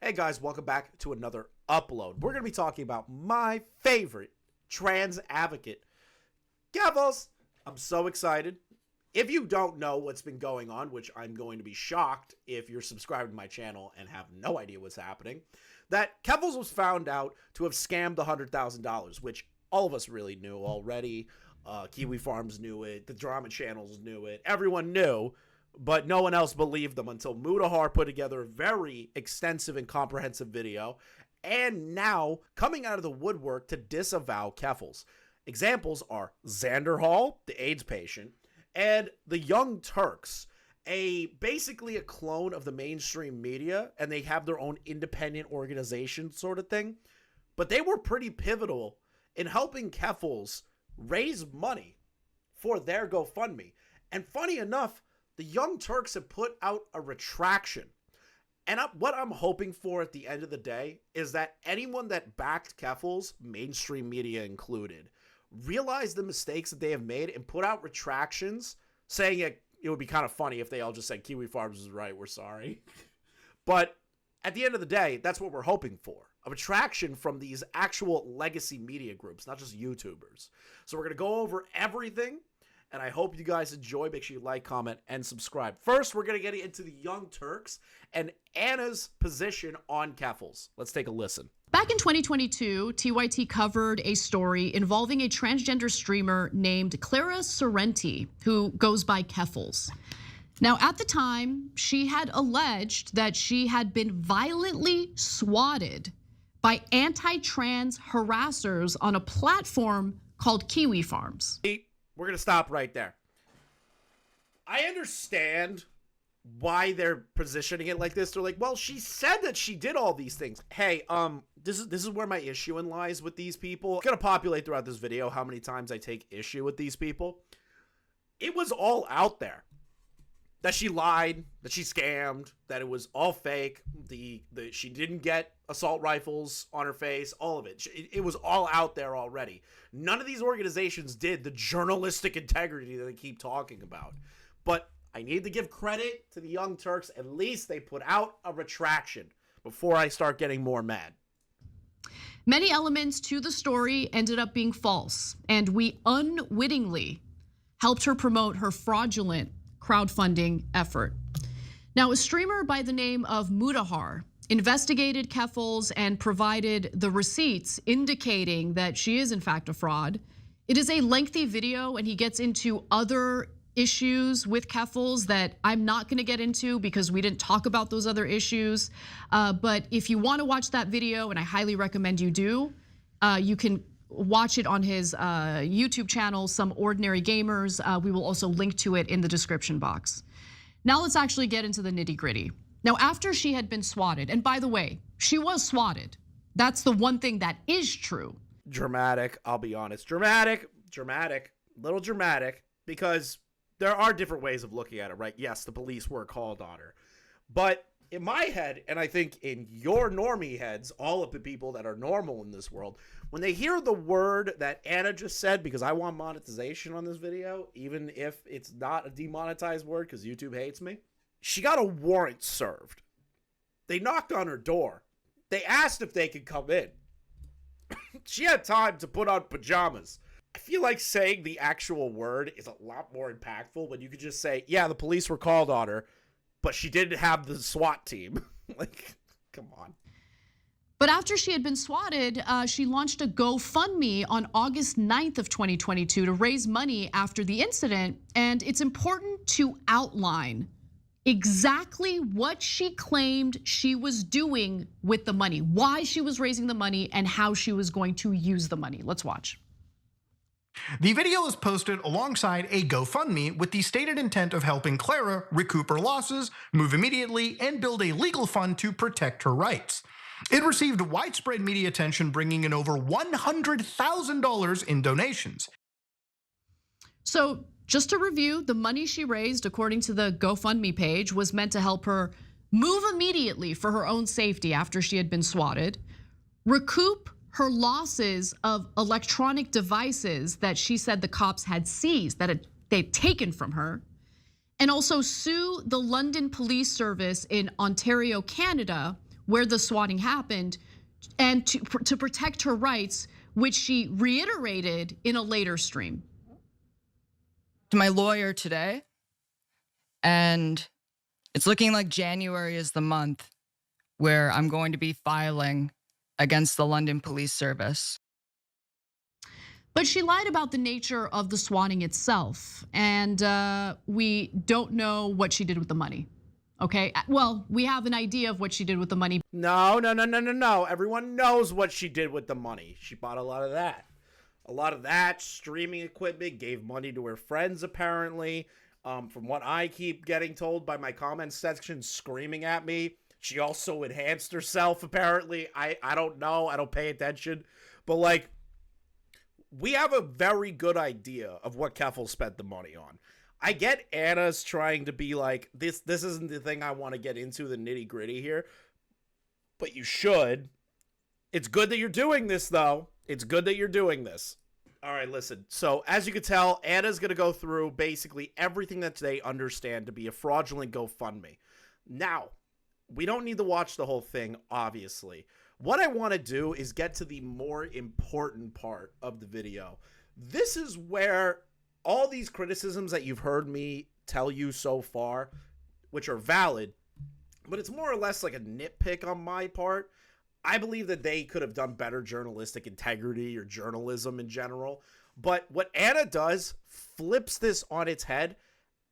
Hey guys, welcome back to another upload. We're going to be talking about my favorite trans advocate, Keffals. I'm so excited. If you don't know what's been going on, which I'm going to be shocked if you're subscribed to my channel and have no idea what's happening, that Keffals was found out to have scammed the $100,000, which all of us really knew already. Kiwi Farms knew it, the drama channels knew it, everyone knew. But no one else believed them until Mudahar put together a very extensive and comprehensive video, and now coming out of the woodwork to disavow Keffals. Examples are xanderhal, the AIDS patient, and the Young Turks, basically a clone of the mainstream media, and they have their own independent organization sort of thing. But they were pretty pivotal in helping Keffals raise money for their GoFundMe. And funny enough, the Young Turks have put out a retraction. And what I'm hoping for at the end of the day is that anyone that backed Keffals, mainstream media included, realize the mistakes that they have made and put out retractions saying it would be kind of funny if they all just said Kiwi Farms is right, we're sorry. But at the end of the day, that's what we're hoping for. A retraction from these actual legacy media groups, not just YouTubers. So we're going to go over everything. And I hope you guys enjoy. Make sure you like, comment, and subscribe. First, we're going to get into the Young Turks and Anna's position on Keffals. Let's take a listen. Back in 2022, TYT covered a story involving a transgender streamer named Clara Sorrenti, who goes by Keffals. Now, at the time, she had alleged that she had been violently swatted by anti-trans harassers on a platform called Kiwi Farms. We're going to stop right there. I understand why they're positioning it like this. They're like, well, she said that she did all these things. Hey, this is where my issue lies with these people. It's going to populate throughout this video how many times I take issue with these people. It was all out there. That she lied, that she scammed, that it was all fake, she didn't get assault rifles on her face, all of it. It was all out there already. None of these organizations did the journalistic integrity that they keep talking about. But I need to give credit to the Young Turks. At least they put out a retraction before I start getting more mad. Many elements to the story ended up being false, and we unwittingly helped her promote her fraudulent crowdfunding effort. Now, a streamer by the name of Mudahar investigated Keffals and provided the receipts indicating that she is in fact a fraud. It is a lengthy video and he gets into other issues with Keffals that I'm not gonna get into because we didn't talk about those other issues. But if you wanna watch that video, and I highly recommend you do, you can watch it on his YouTube channel, Some Ordinary Gamers. We will also link to it in the description box. Now let's actually get into the nitty gritty. Now, after she had been swatted, and by the way, she was swatted. That's the one thing that is true. Dramatic, I'll be honest. Dramatic, little dramatic, because there are different ways of looking at it, right? Yes, the police were called on her. But in my head, and I think in your normie heads, all of the people that are normal in this world, when they hear the word that Anna just said, because I want monetization on this video, even if it's not a demonetized word because YouTube hates me, she got a warrant served. They knocked on her door. They asked if they could come in. She had time to put on pajamas. I feel like saying the actual word is a lot more impactful when you could just say, yeah, the police were called on her, but she didn't have the SWAT team. Like, come on. But after she had been swatted, she launched a GoFundMe on August 9th of 2022 to raise money after the incident. And it's important to outline exactly what she claimed she was doing with the money, why she was raising the money, and how she was going to use the money. Let's watch. The video is posted alongside a GoFundMe with the stated intent of helping Clara recoup her losses, move immediately, and build a legal fund to protect her rights. It received widespread media attention, bringing in over $100,000 in donations. So just to review, the money she raised, according to the GoFundMe page, was meant to help her move immediately for her own safety after she had been swatted, recoup her losses of electronic devices that she said the cops had seized, that they'd taken from her, and also sue the London Police Service in Ontario, Canada, where the swatting happened and to protect her rights, which she reiterated in a later stream. To my lawyer today, and it's looking like January is the month where I'm going to be filing against the London Police Service. But she lied about the nature of the swatting itself, and we don't know what she did with the money. Okay, well, we have an idea of what she did with the money. No. Everyone knows what she did with the money. She bought a lot of that. A lot of that streaming equipment, gave money to her friends, apparently. From what I keep getting told by my comment section screaming at me, she also enhanced herself, apparently. I don't know. I don't pay attention. But, like, we have a very good idea of what Keffals spent the money on. I get Anna's trying to be like, this isn't the thing I want to get into, the nitty gritty here. But you should. It's good that you're doing this, though. It's good that you're doing this. All right, listen. So, as you can tell, Anna's going to go through basically everything that they understand to be a fraudulent GoFundMe. Now, we don't need to watch the whole thing, obviously. What I want to do is get to the more important part of the video. This is where all these criticisms that you've heard me tell you so far, which are valid, but it's more or less like a nitpick on my part. I believe that they could have done better journalistic integrity or journalism in general. But what Anna does flips this on its head,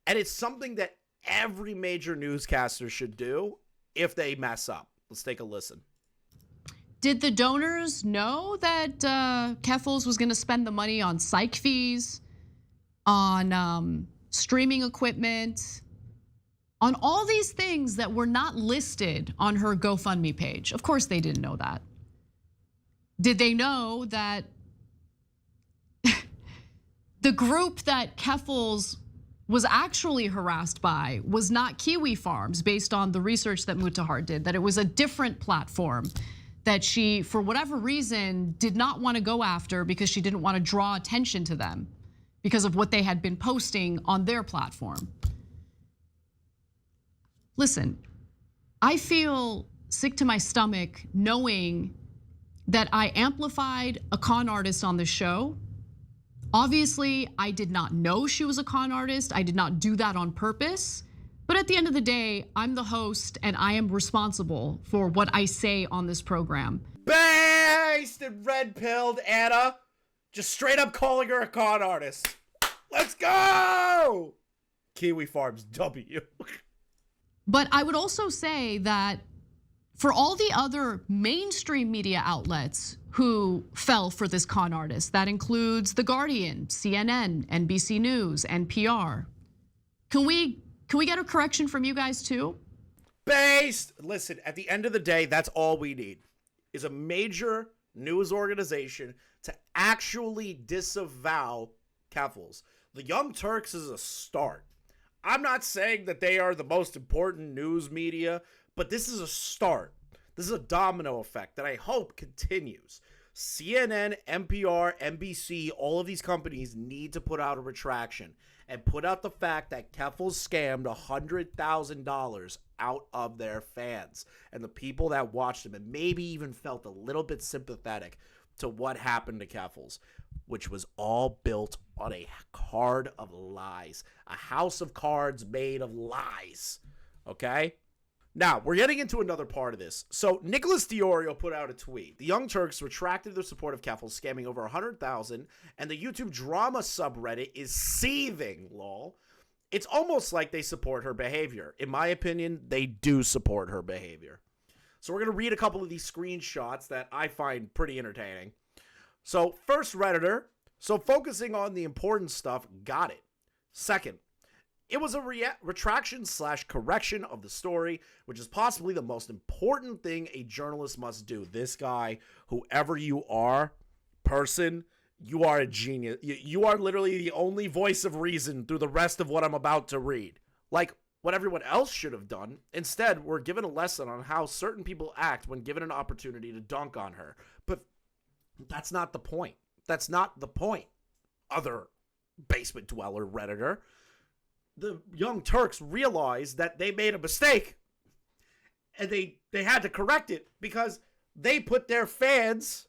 and it's something that every major newscaster should do if they mess up. Let's take a listen. Did the donors know that Keffals was going to spend the money on psych fees, on streaming equipment, on all these things that were not listed on her GoFundMe page? Of course they didn't know that. Did they know that the group that Keffals was actually harassed by was not Kiwi Farms, based on the research that Mutahar did, that it was a different platform that she, for whatever reason, did not want to go after because she didn't want to draw attention to them because of what they had been posting on their platform? Listen, I feel sick to my stomach knowing that I amplified a con artist on the show. Obviously, I did not know she was a con artist. I did not do that on purpose. But at the end of the day, I'm the host and I am responsible for what I say on this program. Based and red-pilled Anna. Just straight up calling her a con artist. Let's go! Kiwi Farms W. But I would also say that for all the other mainstream media outlets who fell for this con artist, that includes The Guardian, CNN, NBC News, NPR. Can we get a correction from you guys too? Based. Listen, at the end of the day, that's all we need is a major news organization to actually disavow Keffals. The Young Turks is a start. I'm not saying that they are the most important news media, but this is a start. This is a domino effect that I hope continues. CNN, NPR, NBC, all of these companies need to put out a retraction and put out the fact that Keffals scammed $100,000 out of their fans and the people that watched them and maybe even felt a little bit sympathetic to what happened to Keffals, which was all built on a card of lies, a house of cards made of lies, okay? Now, we're getting into another part of this. So, Nicholas Diorio put out a tweet. The Young Turks retracted their support of Keffals, scamming over 100,000, and the YouTube drama subreddit is seething, lol. It's almost like they support her behavior. In my opinion, they do support her behavior. So, we're going to read a couple of these screenshots that I find pretty entertaining. So, first Redditor. So, focusing on the important stuff, got it. Second, it was a retraction / correction of the story, which is possibly the most important thing a journalist must do. This guy, whoever you are, person, you are a genius. You are literally the only voice of reason through the rest of what I'm about to read. Like what everyone else should have done. Instead, we're given a lesson on how certain people act when given an opportunity to dunk on her. But that's not the point. That's not the point. Other basement dweller Redditor. The Young Turks realized that they made a mistake and they had to correct it because they put their fans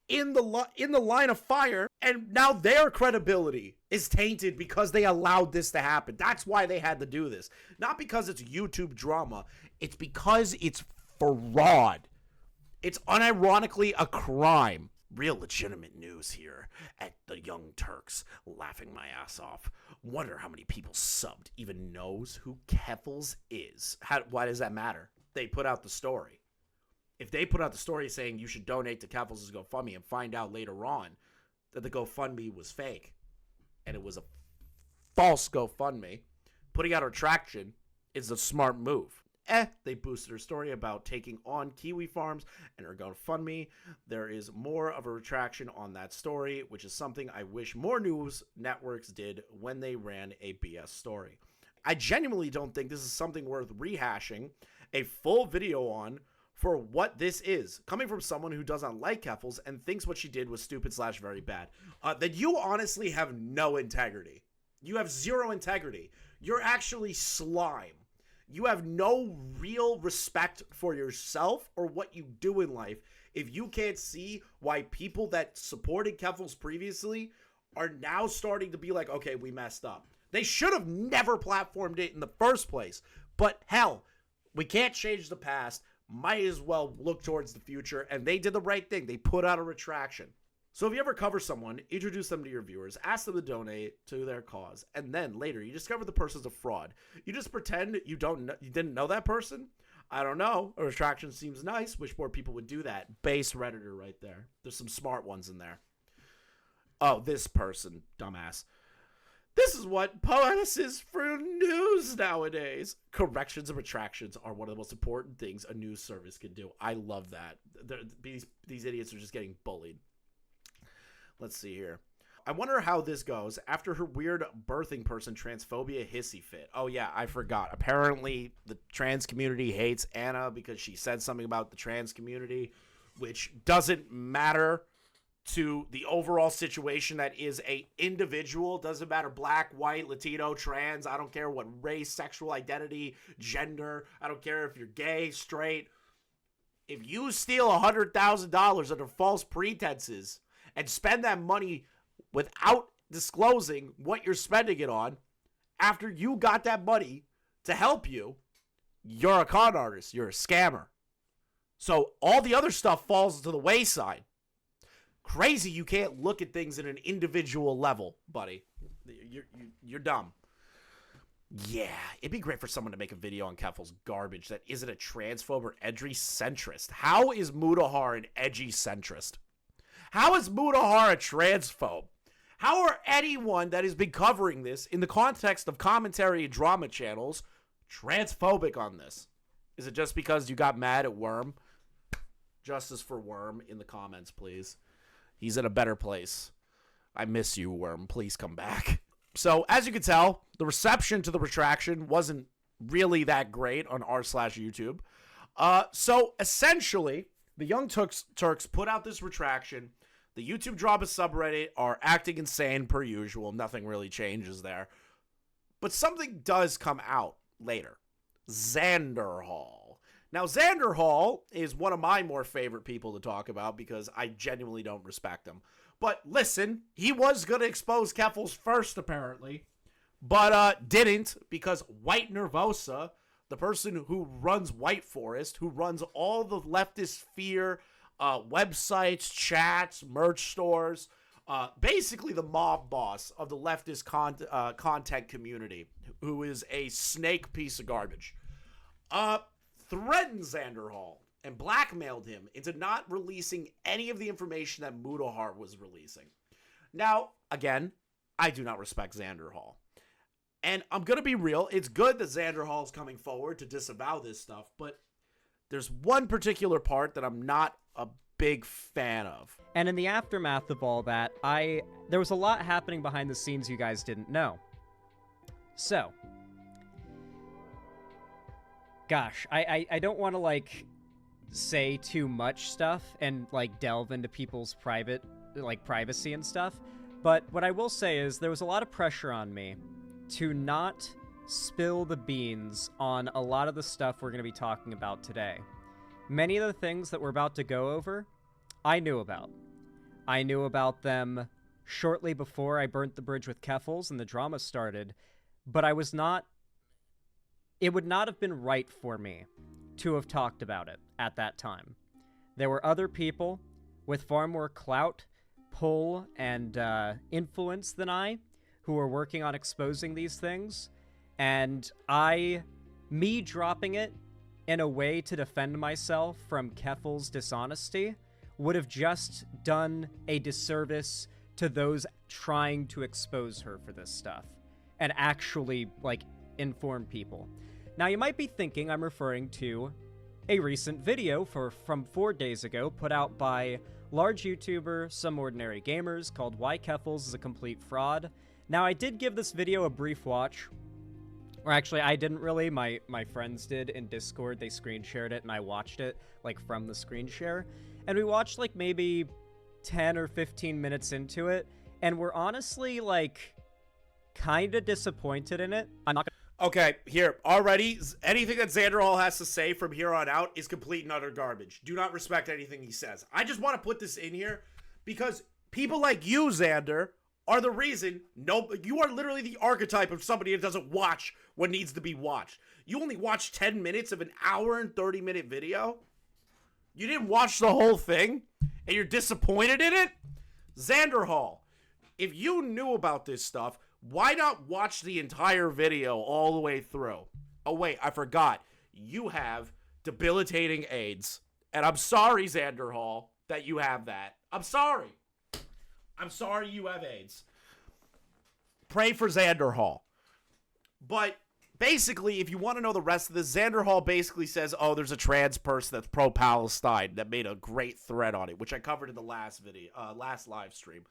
in the line of fire, and now their credibility is tainted because they allowed this to happen. That's why they had to do this. Not because it's YouTube drama. It's because it's fraud. It's unironically a crime. Real legitimate news here at the Young Turks. Laughing my ass off. Wonder how many people subbed even knows who Keffals is. Why does that matter? They put out the story. If they put out the story saying you should donate to Keffals' GoFundMe and find out later on that the GoFundMe was fake and it was a false GoFundMe, putting out a retraction is a smart move. They boosted her story about taking on kiwi farms and her GoFundMe. There is more of a retraction on that story, which is something I wish more news networks did when they ran a BS story. I genuinely don't think this is something worth rehashing a full video on for what this is, coming from someone who doesn't like Keffals and thinks what she did was stupid / very bad. That you honestly have no integrity. You have zero integrity. You're actually slime. You have no real respect for yourself or what you do in life if you can't see why people that supported Keffals previously are now starting to be like, okay, we messed up. They should have never platformed it in the first place. But hell, we can't change the past. Might as well look towards the future, and they did the right thing. They put out a retraction. So if you ever cover someone, introduce them to your viewers, ask them to donate to their cause, and then later you discover the person's a fraud. You just pretend you didn't know that person? I don't know. A retraction seems nice. Wish more people would do that. Base Redditor right there. There's some smart ones in there. Oh, this person, dumbass. This is what POTUS is for news nowadays. Corrections and retractions are one of the most important things a news service can do. I love that. These idiots are just getting bullied. Let's see here. I wonder how this goes after her weird birthing person transphobia hissy fit. Oh, yeah, I forgot. Apparently, the trans community hates Anna because she said something about the trans community, which doesn't matter to the overall situation that is a individual. Doesn't matter black, white, Latino, trans. I don't care what race, sexual identity, gender. I don't care if you're gay, straight. If you steal $100,000 under false pretenses and spend that money without disclosing what you're spending it on, after you got that money to help you, you're a con artist. You're a scammer. So all the other stuff falls to the wayside. Crazy you can't look at things at an individual level, buddy. You're dumb. Yeah, it'd be great for someone to make a video on Keffals' garbage that isn't a transphobe or edgy centrist. How is Mudahar an edgy centrist? How is Mudahar a transphobe? How are anyone that has been covering this in the context of commentary and drama channels transphobic on this? Is it just because you got mad at Worm? Justice for Worm in the comments, please. He's in a better place. I miss you, Worm. Please come back. So, as you can tell, the reception to the retraction wasn't really that great on r/YouTube. So, essentially, the Young Turks put out this retraction. The YouTube drama subreddit are acting insane per usual. Nothing really changes there. But something does come out later. Xanderhal. Now, Xanderhal is one of my more favorite people to talk about because I genuinely don't respect him. But listen, he was going to expose Keffals first, apparently, but didn't because White Nervosa, the person who runs White Forest, who runs all the leftist fear websites, chats, merch stores, basically the mob boss of the leftist content community, who is a snake piece of garbage, threatened Xanderhal and blackmailed him into not releasing any of the information that Mudahar was releasing. Now, again, I do not respect Xanderhal. And I'm going to be real. It's good that Xanderhal is coming forward to disavow this stuff, but there's one particular part that I'm not a big fan of. And in the aftermath of all that, there was a lot happening behind the scenes you guys didn't know. So, gosh, I don't want to, like, say too much stuff and, like, delve into people's privacy and stuff, but what I will say is there was a lot of pressure on me to not spill the beans on a lot of the stuff we're going to be talking about today. Many of the things that we're about to go over, I knew about. I knew about them shortly before I burnt the bridge with Keffals and the drama started, but it would not have been right for me to have talked about it at that time. There were other people with far more clout, pull, and influence than I who were working on exposing these things, and me dropping it in a way to defend myself from Keffals' dishonesty would have just done a disservice to those trying to expose her for this stuff and actually, like, inform people. Now, you might be thinking I'm referring to a recent video from 4 days ago put out by large YouTuber Some Ordinary Gamers called Why Keffals is a Complete Fraud. Now, I did give this video a brief watch. Or actually, I didn't really. My friends did in Discord. They screen shared it, and I watched it, like, from the screen share. And we watched, like, maybe 10 or 15 minutes into it, and we're honestly, like, kind of disappointed in it. I'm not gonna... Okay, here, already, anything that xanderhal has to say from here on out is complete and utter garbage. Do not respect anything he says. I just want to put this in here because people like you, Xander, are the reason. You are literally the archetype of somebody that doesn't watch what needs to be watched. You only watched 10 minutes of an hour and 30-minute video? You didn't watch the whole thing? And you're disappointed in it? Xanderhal, if you knew about this stuff, why not watch the entire video all the way through? Oh, wait, I forgot. You have debilitating AIDS. And I'm sorry, Xanderhal, that you have that. I'm sorry. I'm sorry you have AIDS. Pray for Xanderhal. But basically, if you want to know the rest of this, Xanderhal basically says, oh, there's a trans person that's pro-Palestine that made a great thread on it, which I covered in the last live stream.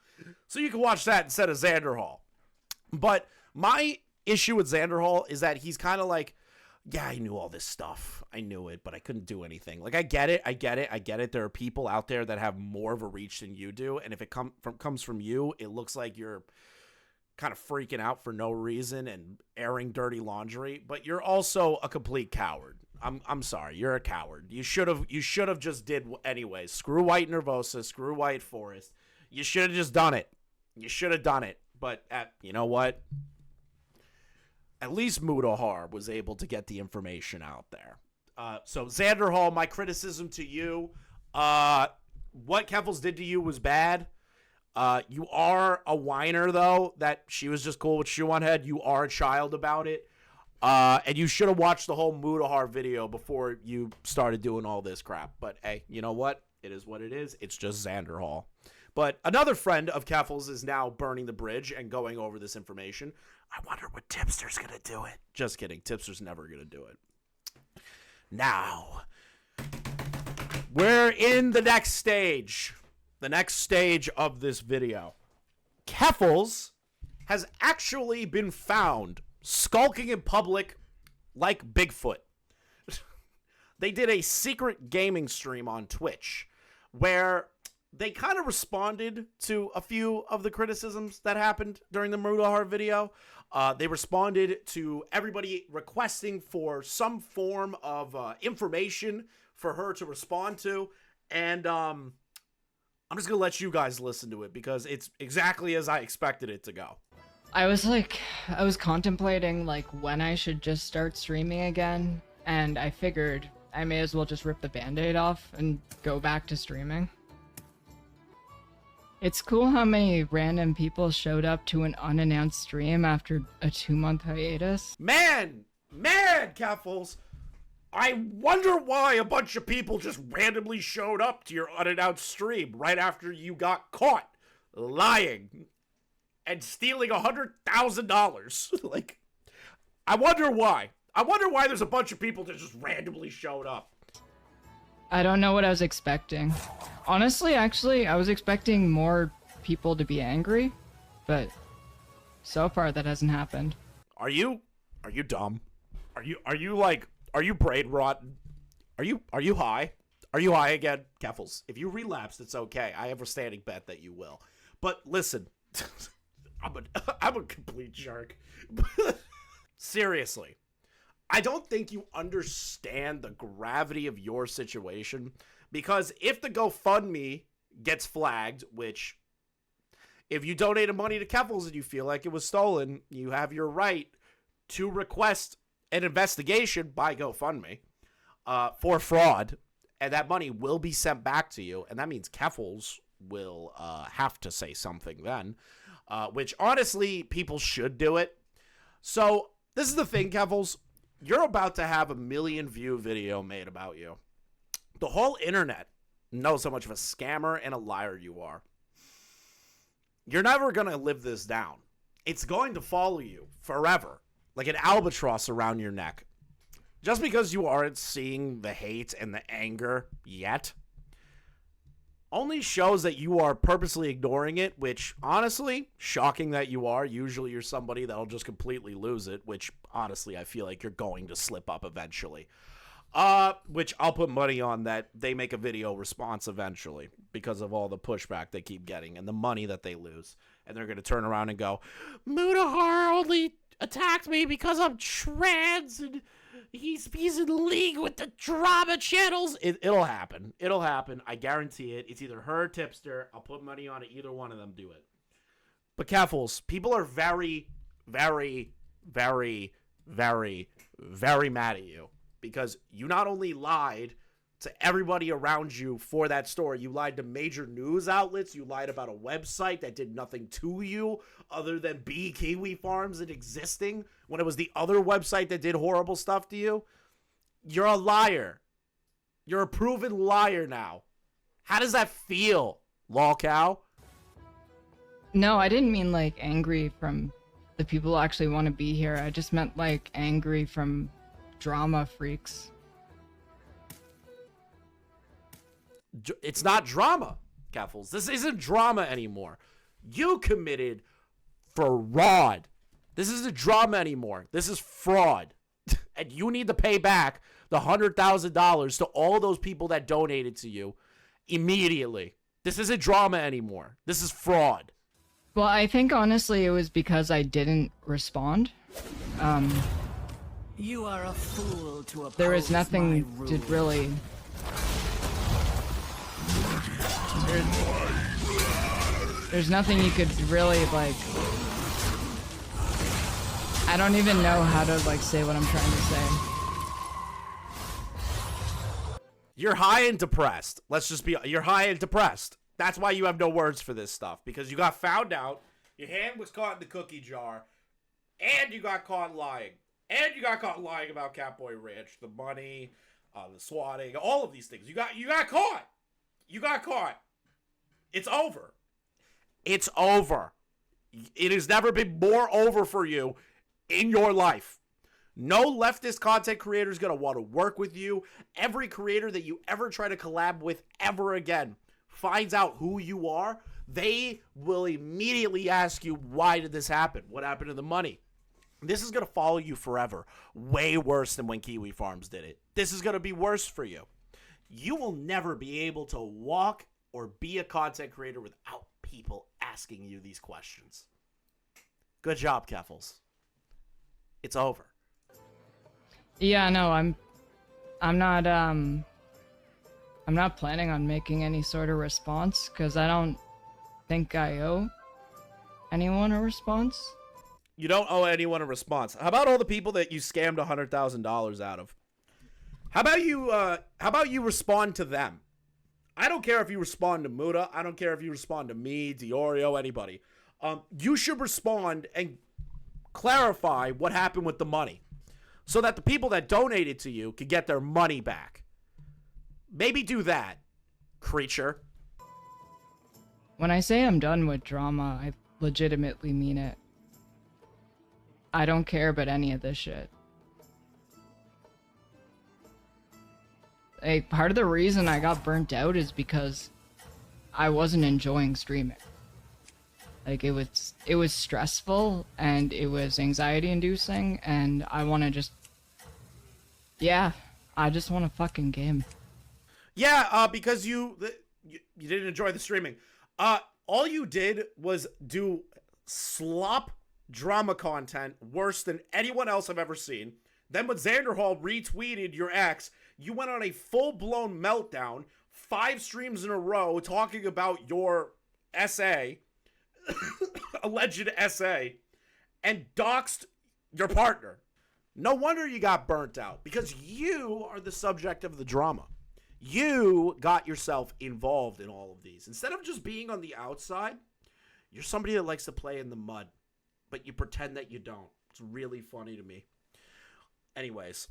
So you can watch that instead of Xanderhal. But my issue with Xanderhal is that he's kind of like, yeah, I knew all this stuff. I knew it, but I couldn't do anything. Like, I get it. There are people out there that have more of a reach than you do, and if it comes from you, it looks like you're kind of freaking out for no reason and airing dirty laundry, but you're also a complete coward. I'm sorry, you're a coward. You should have just did anyways. Screw White Nervosa, screw White Forest. You should have just done it. You should have done it. But you know what? At least Mudahar was able to get the information out there. So Xanderhal, my criticism to you, what Keffals did to you was bad. You are a whiner, though, that she was just cool with Shoe on Head. You are a child about it. And you should have watched the whole Mudahar video before you started doing all this crap. But, hey, you know what? It is what it is. It's just Xanderhal. But another friend of Keffals is now burning the bridge and going over this information. I wonder what Tipster's going to do it. Just kidding. Tipster's never going to do it. Now, we're in the next stage. The next stage of this video. Keffals has actually been found skulking in public like Bigfoot. They did a secret gaming stream on Twitch where they kind of responded to a few of the criticisms that happened during the Mudahar video. They responded to everybody requesting for some form of information for her to respond to. And I'm just going to let you guys listen to it because it's exactly as I expected it to go. I was contemplating like when I should just start streaming again, and I figured I may as well just rip the band-aid off and go back to streaming. It's cool how many random people showed up to an unannounced stream after a 2-month hiatus. Man, Keffals, I wonder why a bunch of people just randomly showed up to your unannounced stream right after you got caught lying and stealing $100,000. Like, I wonder why. I wonder why there's a bunch of people that just randomly showed up. I don't know what I was expecting. Honestly, actually, I was expecting more people to be angry, but so far that hasn't happened. Are you dumb? Are you brain rotten? Are you high? Are you high again? Keffals, if you relapse, it's okay. I have a standing bet that you will. But listen, I'm a complete jerk. Seriously. I don't think you understand the gravity of your situation, because if the GoFundMe gets flagged, which if you donated money to Keffals and you feel like it was stolen, you have your right to request an investigation by GoFundMe for fraud, and that money will be sent back to you, and that means Keffals will have to say something then, which honestly, people should do it. So this is the thing, Keffals. You're about to have a 1 million view video made about you. The whole internet knows how much of a scammer and a liar you are. You're never going to live this down. It's going to follow you forever, like an albatross around your neck. Just because you aren't seeing the hate and the anger yet only shows that you are purposely ignoring it, which, honestly, shocking that you are. Usually you're somebody that'll just completely lose it, which, honestly, I feel like you're going to slip up eventually. Which I'll put money on that they make a video response eventually because of all the pushback they keep getting and the money that they lose. And they're going to turn around and go, Mudahar only attacked me because I'm trans and he's in league with the drama channels. It'll happen. It'll happen. I guarantee it. It's either her or Tipster. I'll put money on it. Either one of them do it. But Keffals, people are very, very, very, very, very mad at you because you not only lied to everybody around you for that story, you lied to major news outlets, you lied about a website that did nothing to you other than be Kiwi Farms and existing when it was the other website that did horrible stuff to you. You're a liar. You're a proven liar now. How does that feel, lolcow? No, I didn't mean like angry from the people who actually want to be here. I just meant like angry from drama freaks. It's not drama, Keffals. This isn't drama anymore. You committed fraud. This isn't drama anymore. This is fraud. And you need to pay back the $100,000 to all those people that donated to you immediately. This isn't drama anymore. This is fraud. Well, I think honestly it was because I didn't respond. You are a fool to oppose there was nothing my to rule. really... There's nothing you could really, like... I don't even know how to, like, say what I'm trying to say. You're high and depressed. You're high and depressed. That's why you have no words for this stuff. Because you got found out, your hand was caught in the cookie jar, and you got caught lying. And you got caught lying about Catboy Ranch, the money, the swatting, all of these things. You got caught. You got caught. It's over. It's over. It has never been more over for you in your life. No leftist content creator is going to want to work with you. Every creator that you ever try to collab with ever again finds out who you are. They will immediately ask you, why did this happen? What happened to the money? This is going to follow you forever. Way worse than when Kiwi Farms did it. This is going to be worse for you. You will never be able to walk or be a content creator without people asking you these questions. Good job, Keffals. It's over. Yeah, no, I'm not planning on making any sort of response because I don't think I owe anyone a response. You don't owe anyone a response. How about all the people that you scammed $100,000 out of? How about you respond to them? I don't care if you respond to Muda. I don't care if you respond to me, Diorio, anybody. You should respond and clarify what happened with the money so that the people that donated to you can get their money back. Maybe do that, creature. When I say I'm done with drama, I legitimately mean it. I don't care about any of this shit. Like, part of the reason I got burnt out is because I wasn't enjoying streaming. Like, it was stressful and it was anxiety inducing and I want to just, yeah, I just want to fucking game. Yeah, because you didn't enjoy the streaming. All you did was do slop drama content worse than anyone else I've ever seen. Then when xanderhal retweeted your ex, you went on a full-blown meltdown, 5 streams in a row talking about your SA, alleged SA, and doxed your partner. No wonder you got burnt out, because you are the subject of the drama. You got yourself involved in all of these. Instead of just being on the outside, you're somebody that likes to play in the mud, but you pretend that you don't. It's really funny to me. Anyways,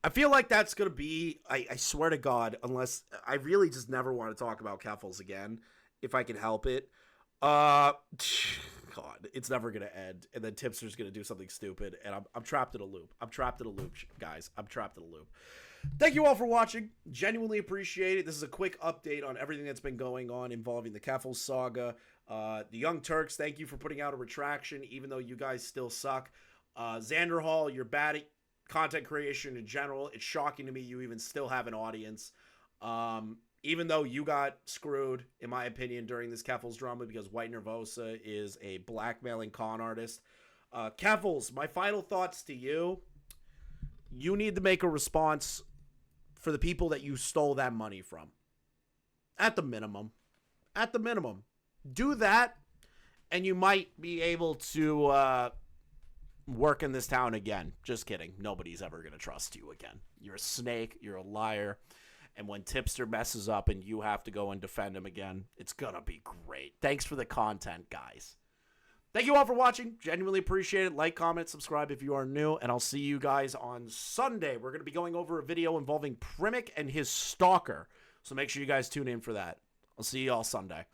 I feel like that's going to be, I swear to God, unless I really just never want to talk about Keffals again, if I can help it. God, it's never going to end. And then Tipster's going to do something stupid. And I'm trapped in a loop. I'm trapped in a loop, guys. I'm trapped in a loop. Thank you all for watching. Genuinely appreciate it. This is a quick update on everything that's been going on involving the Keffals saga. The Young Turks, thank you for putting out a retraction, even though you guys still suck. xanderhal, you're bad at content creation in general. It's shocking to me you even still have an audience. Even though you got screwed, in my opinion, during this Keffals drama because White Nervosa is a blackmailing con artist. Keffals, my final thoughts to you. You need to make a response for the people that you stole that money from. At the minimum. At the minimum. Do that, and you might be able to work in this town again. Just kidding. Nobody's ever going to trust you again. You're a snake. You're a liar. And when Tipster messes up and you have to go and defend him again, it's going to be great. Thanks for the content, guys. Thank you all for watching. Genuinely appreciate it. Like, comment, subscribe if you are new. And I'll see you guys on Sunday. We're going to be going over a video involving Primic and his stalker. So make sure you guys tune in for that. I'll see you all Sunday.